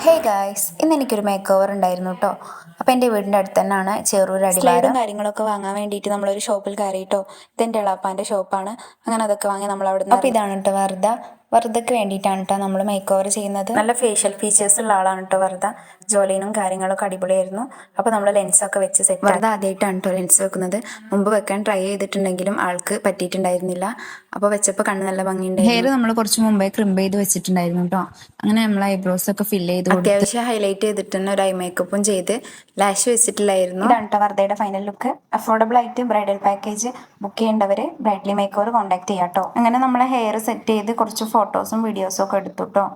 Hey guys, ഇന്ന് എനിക്കൊരു make over ഉണ്ടായിരുന്നു കേട്ടോ. അപ്പോൾ എൻ്റെ വീടിൻ്റെ അടുത്ത് തന്നെയാണ് ചെറൂർ അടിവാരം. കാര്യങ്ങളൊക്കെ വാങ്ങാൻ വേണ്ടിയിട്ട് നമ്മളൊരു ഷോപ്പിൽ കയറിയിട്ടോ. ഇതെൻ്റെ എളാപ്പാൻ്റെ ഷോപ്പാണ്. അങ്ങനെ അതൊക്കെ വാങ്ങി നമ്മൾ അവിടെ നിന്ന്. അപ്പോൾ ഇതാണ് കേട്ടോ വെറുതെക്ക് വേണ്ടിയിട്ടാണ് കേട്ടോ നമ്മൾ മേക്ക് ഓവർ ചെയ്യുന്നത്. നല്ല ഫേഷ്യൽ ഫീച്ചേഴ്സ് ഉള്ള ആളാണ് കേട്ടോ വെറുത. ജോലിനും കാര്യങ്ങളൊക്കെ അടിപൊളിയായിരുന്നു. അപ്പോൾ നമ്മൾ ലെൻസൊക്കെ വെച്ച് സെറ്റ്. വെറുതെ ആദ്യമായിട്ടാണ് കേട്ടോ ലെൻസ് വെക്കുന്നത്. മുമ്പ് വെക്കാൻ ട്രൈ ചെയ്തിട്ടുണ്ടെങ്കിലും ആൾക്ക് പറ്റിയിട്ടുണ്ടായിരുന്നില്ല. അപ്പോൾ വെച്ചപ്പോൾ കണ്ണ് നല്ല ഭംഗിയുണ്ടായിരുന്നു. ഹെയർ നമ്മൾ കുറച്ച് മുമ്പേ ക്രിംബ് ചെയ്ത് വെച്ചിട്ടുണ്ടായിരുന്നു കേട്ടോ. അങ്ങനെ നമ്മൾ ഐബ്രോസ് ഒക്കെ ഫില്ല് ചെയ്ത് അത്യാവശ്യം ഹൈലൈറ്റ് ചെയ്തിട്ട് തന്നെ ഒരു ഐ മേക്കപ്പും ചെയ്ത് ലാഷ് വെച്ചിട്ടില്ലായിരുന്നു. ഇതാണ് കേട്ടോ വെറുതെയുടെ ഫൈനൽ ലുക്ക്. അഫോർഡബിൾ ആയിട്ട് ബ്രൈഡൽ പാക്കേജ് ബുക്ക് ചെയ്യേണ്ടവർ ബ്രൈഡ്ലി മേക്ക് ഓവർ കോൺടാക്ട് ചെയ്യാം കേട്ടോ. അങ്ങനെ നമ്മളെ ഹെയർ സെറ്റ് ചെയ്ത് കുറച്ച് ഫോട്ടോസും വീഡിയോസും ഒക്കെ എടുത്തു കേട്ടോ.